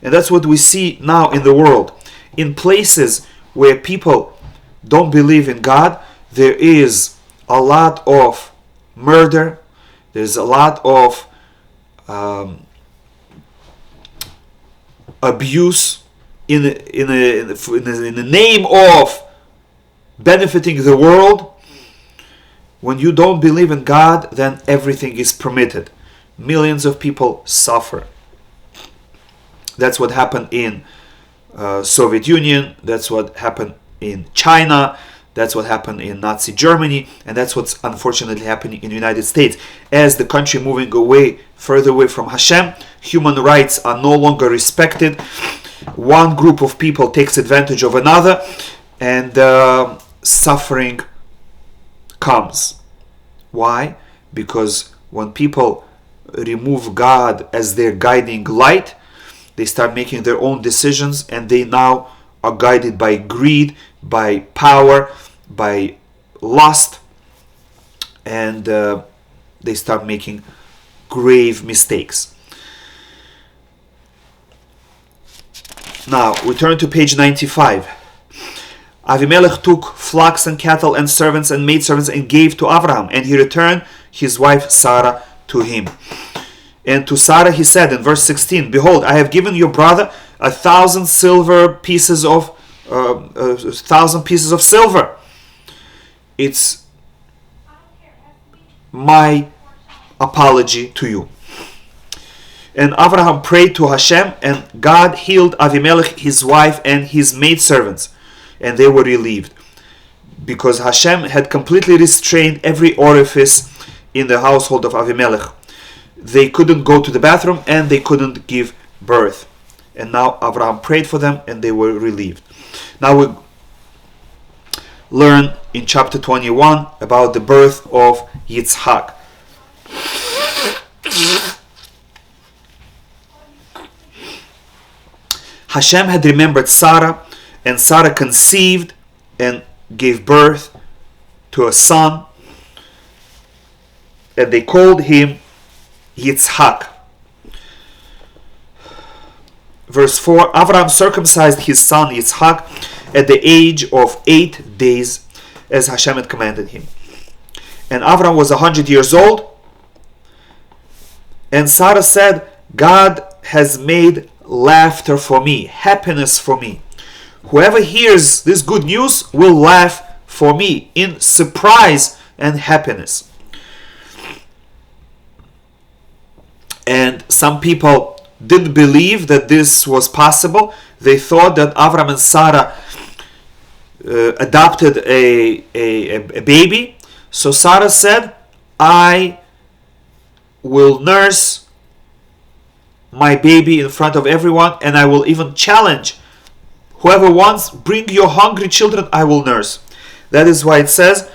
And that's what we see now in the world. In places where people don't believe in God, there is a lot of murder, there's a lot of abuse in the name of benefiting the world. When you don't believe in God, then everything is permitted. Millions of people suffer. That's what happened in Soviet Union, that's what happened in China, that's what happened in Nazi Germany, and that's what's unfortunately happening in the United States. As the country moving away, further away from Hashem, human rights are no longer respected. One group of people takes advantage of another, and suffering comes. Why? Because when people remove God as their guiding light, they start making their own decisions, and they now are guided by greed, by power, by lust, and they start making grave mistakes. Now we turn to page 95. Avimelech took flocks and cattle and servants and maidservants and gave to Abraham, and he returned his wife Sarah to him. And to Sarah he said in verse 16, "Behold, I have given your brother 1,000 silver pieces of 1,000 pieces of silver. It's my apology to you." And Abraham prayed to Hashem, and God healed Avimelech, his wife, and his maidservants, and they were relieved, because Hashem had completely restrained every orifice in the household of Avimelech. They couldn't go to the bathroom, and they couldn't give birth. And now Abraham prayed for them, and they were relieved. Now we learn in chapter 21 about the birth of Yitzhak. Hashem had remembered Sarah, and Sarah conceived and gave birth to a son, and they called him Yitzhak. Verse 4, Abraham circumcised his son Yitzhak at the age of 8 days, as Hashem had commanded him. And Abraham was 100 years old, and Sarah said, "God has made laughter for me, happiness for me. Whoever hears this good news will laugh for me in surprise and happiness." And some people didn't believe that this was possible. They thought that Abraham and Sarah adopted a baby. So Sarah said, "I will nurse my baby in front of everyone, and I will even challenge whoever wants, bring your hungry children, I will nurse." That is why it says,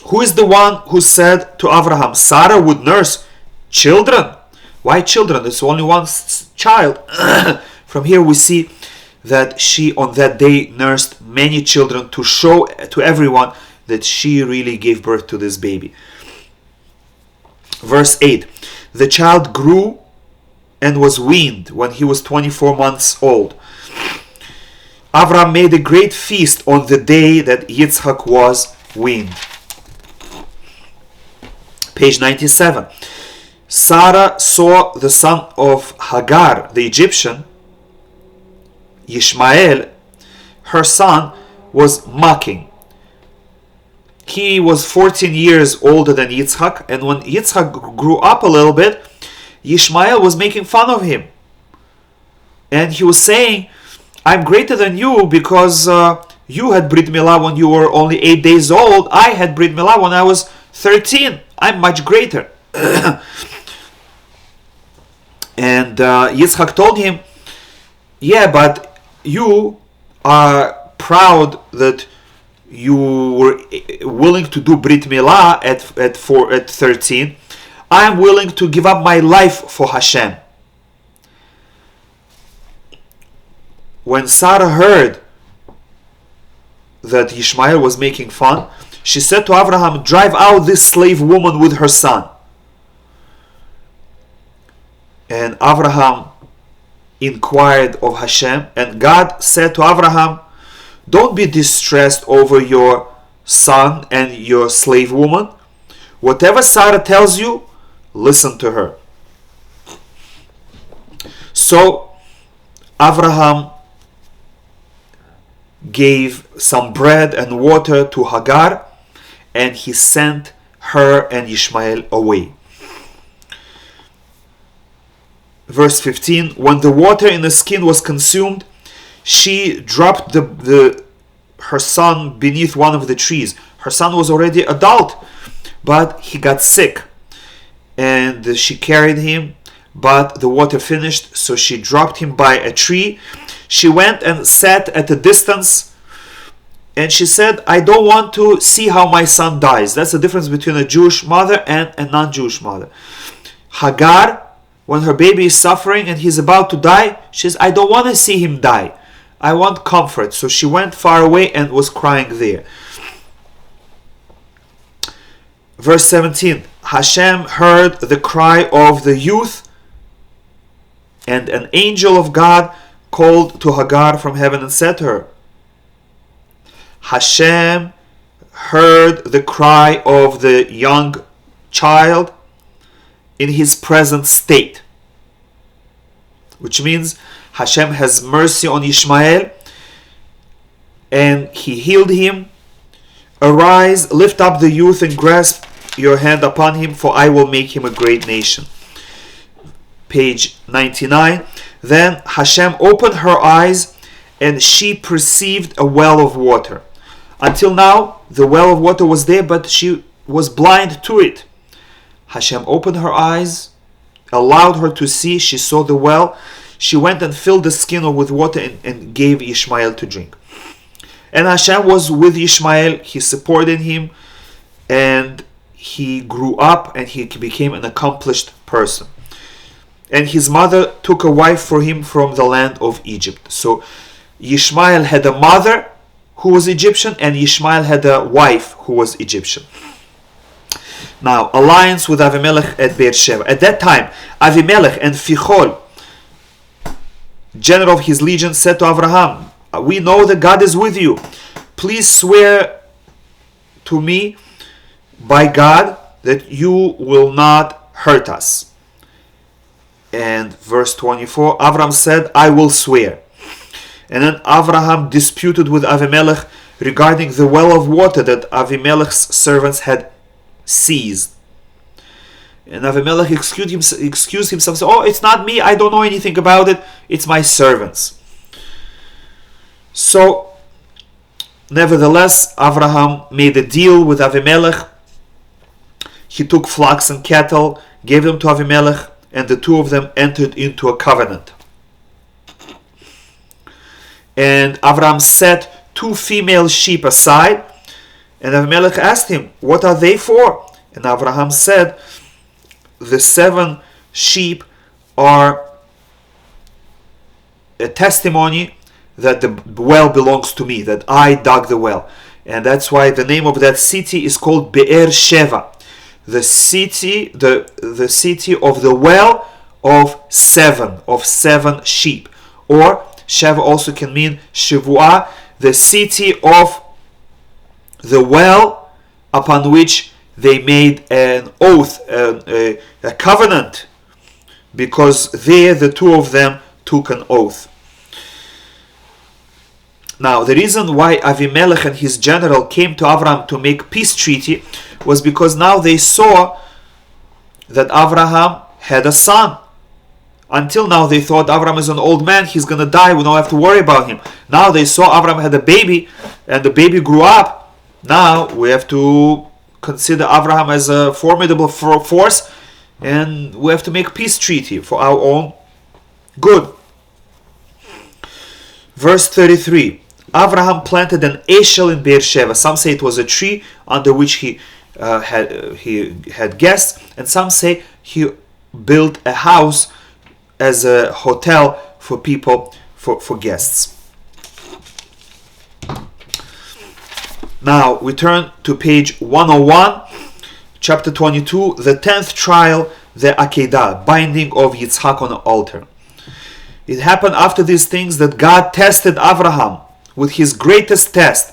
who is the one who said to Abraham, Sarah would nurse children? Why children? There's only one child. From here we see that she on that day nursed many children to show to everyone that she really gave birth to this baby. Verse 8, the child grew and was weaned when he was 24 months old. Abraham made a great feast on the day that Yitzhak was weaned. Page 97. Sarah saw the son of Hagar, the Egyptian, Ishmael. Her son was mocking. He was 14 years older than Yitzhak, and when Yitzhak grew up a little bit, Ishmael was making fun of him. And he was saying, I'm greater than you because you had Brit Milah when you were only 8 days old. I had Brit Milah when I was 13. I'm much greater. And Yitzhak told him, yeah, but you are proud that you were willing to do Brit Milah at 13. I am willing to give up my life for Hashem. When Sarah heard that Ishmael was making fun, she said to Abraham, drive out this slave woman with her son. And Abraham inquired of Hashem, and God said to Abraham, don't be distressed over your son and your slave woman. Whatever Sarah tells you, listen to her. So Abraham gave some bread and water to Hagar, and he sent her and Ishmael away. Verse 15, when the water in the skin was consumed, she dropped her son beneath one of the trees. Her son was already adult, but he got sick, and she carried him, but the water finished, so she dropped him by a tree. She went and sat at a distance, and she said, I don't want to see how my son dies. That's the difference between a Jewish mother and a non-Jewish mother. Hagar, when her baby is suffering and he's about to die, she says, I don't want to see him die. I want comfort. So she went far away and was crying there. Verse 17, Hashem heard the cry of the youth, and an angel of God called to Hagar from heaven and said to her, Hashem heard the cry of the young child in his present state, which means Hashem has mercy on Ishmael and he healed him. Arise, lift up the youth and grasp your hand upon him, for I will make him a great nation. Page 99. Then Hashem opened her eyes, and she perceived a well of water. Until now, the well of water was there, but she was blind to it. Hashem opened her eyes, allowed her to see. She saw the well. She went and filled the skin with water and gave Ishmael to drink. And Hashem was with Ishmael. He supported him, and he grew up, and he became an accomplished person. And his mother took a wife for him from the land of Egypt. So Ishmael had a mother who was Egyptian, and Ishmael had a wife who was Egyptian. Now, alliance with Avimelech at Beersheba. At that time, Avimelech and Fichol, general of his legion, said to Abraham, we know that God is with you. Please swear to me by God that you will not hurt us. And verse 24, Abraham said, I will swear. And then Abraham disputed with Avimelech regarding the well of water that Avimelech's servants had seized. And Avimelech excused himself, said, oh, it's not me, I don't know anything about it, it's my servants. So, nevertheless, Abraham made a deal with Avimelech. He took flocks and cattle, gave them to Avimelech, and the two of them entered into a covenant. And Abraham set 2 female sheep aside, and Avimelech asked him, what are they for? And Abraham said, the 7 sheep are a testimony that the well belongs to me, that I dug the well. And that's why the name of that city is called Be'er Sheva, the city of the well of 7 sheep. Or Sheva also can mean Shavua, the city of the well upon which they made an oath, a covenant, because there the 2 of them took an oath. Now, the reason why Avimelech and his general came to Abraham to make peace treaty was because now they saw that Abraham had a son. Until now they thought Abraham is an old man, he's going to die, we don't have to worry about him. Now they saw Abraham had a baby, and the baby grew up. Now we have to consider Abraham as a formidable force, and we have to make peace treaty for our own good. Verse 33. Abraham planted an eshel in Beersheba. Some say it was a tree under which he had guests, and some say he built a house as a hotel for people, for guests. Now we turn to page 101, chapter 22, the 10th trial, the Akedah, binding of Yitzhak on the altar. It happened after these things that God tested Abraham with his greatest test.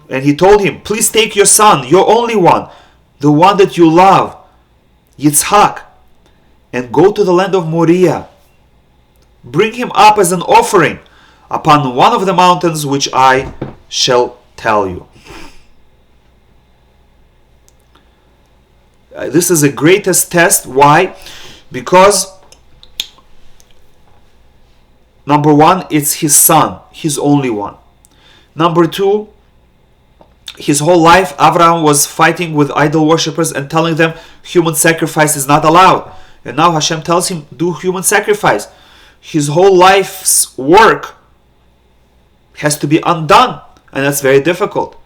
And he told him, please take your son, your only one, the one that you love, Yitzhak, and go to the land of Moriah. Bring him up as an offering upon one of the mountains which I shall tell you. This is the greatest test. Why? Because number one, it's his son, his only one. Number two, his whole life Abraham was fighting with idol worshippers and telling them human sacrifice is not allowed. And now Hashem tells him, do human sacrifice. His whole life's work has to be undone, and that's very difficult.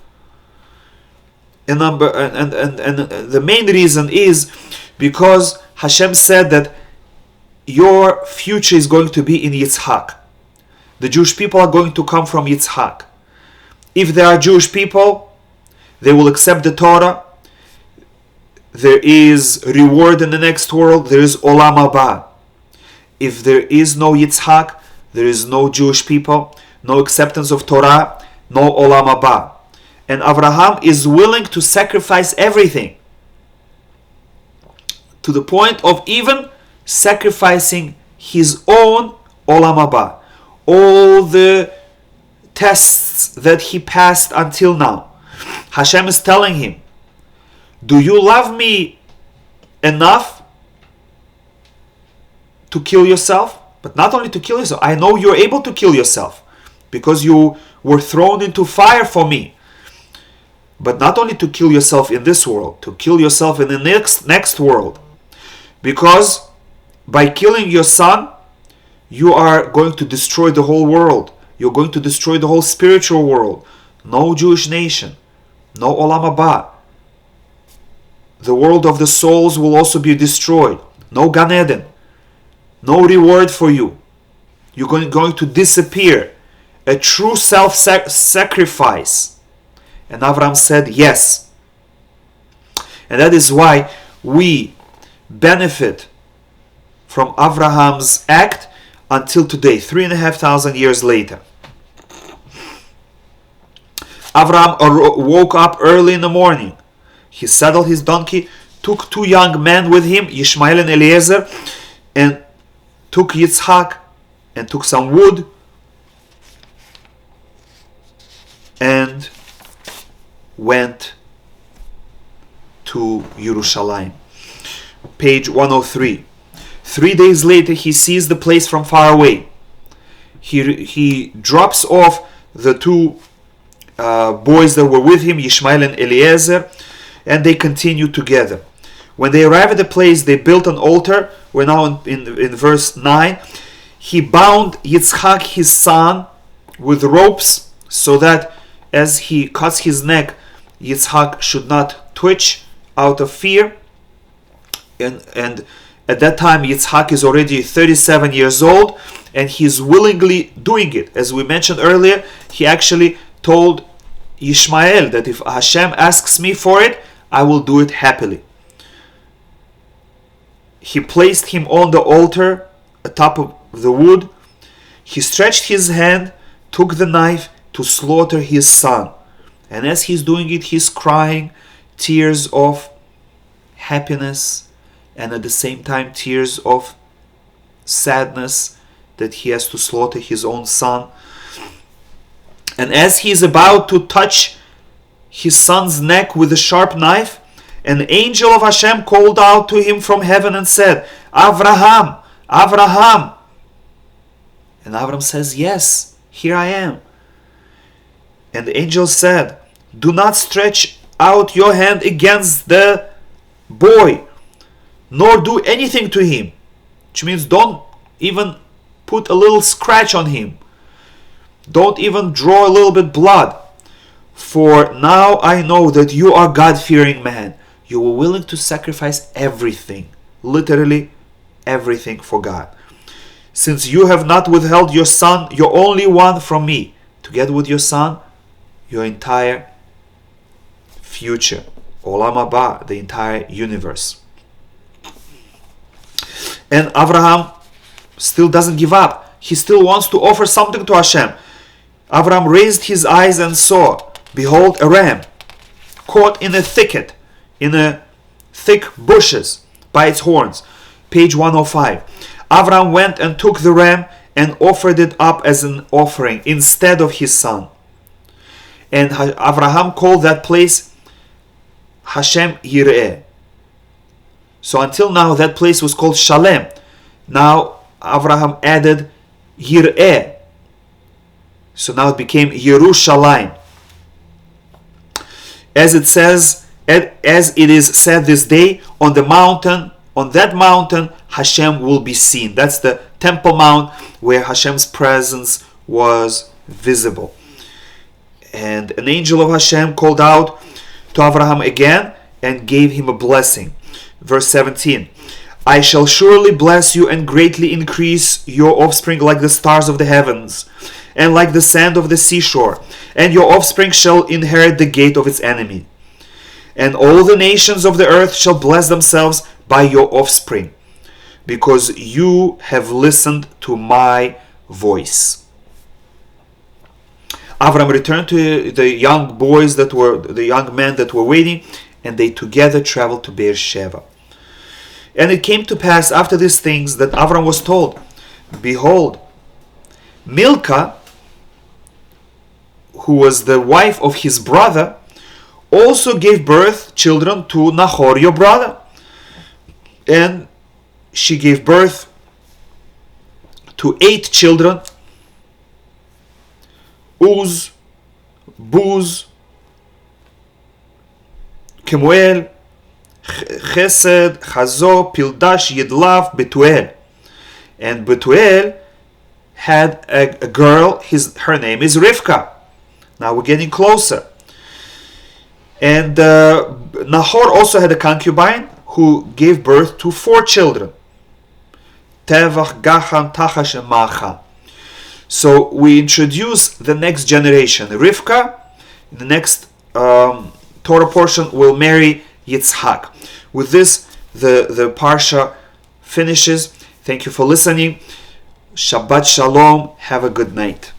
And the main reason is because Hashem said that your future is going to be in Yitzhak. The Jewish people are going to come from Yitzhak. If there are Jewish people, they will accept the Torah. There is reward in the next world. There is Olam Haba. If there is no Yitzhak, there is no Jewish people, no acceptance of Torah, no Olam Haba. And Abraham is willing to sacrifice everything, to the point of even sacrificing his own Olam Haba. All the tests that he passed until now. Hashem is telling him, do you love me enough to kill yourself? But not only to kill yourself, I know you're able to kill yourself because you were thrown into fire for me. But not only to kill yourself in this world, to kill yourself in the next world. Because by killing your son, you are going to destroy the whole world. You're going to destroy the whole spiritual world. No Jewish nation. No Olam Haba. The world of the souls will also be destroyed. No Gan Eden. No reward for you. You're going to disappear. A true self-sacrifice. And Abraham said yes. And that is why we benefit from Abraham's act until today, 3,500 years later. Abraham woke up early in the morning. He saddled his donkey, took two young men with him, Ishmael and Eliezer, and took Yitzhak, and took some wood, and went to Yerushalayim. Page 103. 3 days later, he sees the place from far away. He drops off the two boys that were with him, Ishmael and Eliezer, and they continue together. When they arrive at the place, they built an altar. We're now in verse 9. He bound Yitzhak, his son, with ropes, so that as he cuts his neck, Yitzhak should not twitch out of fear. And at that time, Yitzhak is already 37 years old, and he's willingly doing it. As we mentioned earlier, he actually told Ishmael that if Hashem asks me for it, I will do it happily. He placed him on the altar atop of the wood. He stretched his hand, took the knife to slaughter his son. And as he's doing it, he's crying tears of happiness and at the same time tears of sadness that he has to slaughter his own son. And as he is about to touch his son's neck with a sharp knife, an angel of Hashem called out to him from heaven and said, Avraham, Avraham. And Abraham says, yes, here I am. And the angel said, do not stretch out your hand against the boy, nor do anything to him. Which means don't even put a little scratch on him. Don't even draw a little bit blood. For now I know that you are God-fearing man. You were willing to sacrifice everything, literally everything for God. Since you have not withheld your son, your only one, from me, together with your son, your entire future, Olam Haba, the entire universe. And Abraham still doesn't give up. He still wants to offer something to Hashem. Avram raised his eyes and saw, behold, a ram caught in a thicket, in a thick bushes by its horns. Page 105. Avram went and took the ram and offered it up as an offering instead of his son. And Avraham called that place Hashem Yireh. So until now that place was called Shalem. Now Avraham added Yireh. So now it became Yerushalayim. As it is said this day, on that mountain Hashem will be seen. That's the Temple Mount where Hashem's presence was visible. And an angel of Hashem called out to Avraham again and gave him a blessing. Verse 17. I shall surely bless you and greatly increase your offspring like the stars of the heavens and like the sand of the seashore. And your offspring shall inherit the gate of its enemy. And all the nations of the earth shall bless themselves by your offspring, because you have listened to my voice. Avram returned to the young men that were waiting, and they together traveled to Beersheba. And it came to pass after these things that Avram was told, behold, Milcah, who was the wife of his brother, also gave birth children to Nahor, your brother. And she gave birth to 8 children: Uz, Buz, Kemuel, Chesed, Chazo, Pildash, Yidlaf, Betuel. And Betuel had a girl, her name is Rivka. Now we're getting closer. And Nahor also had a concubine who gave birth to 4 children: Tevach, Gacham, Tachash, and Macha. So we introduce the next generation. Rivka, in the next Torah portion, will marry Yitzhak. With this, the Parsha finishes. Thank you for listening. Shabbat Shalom. Have a good night.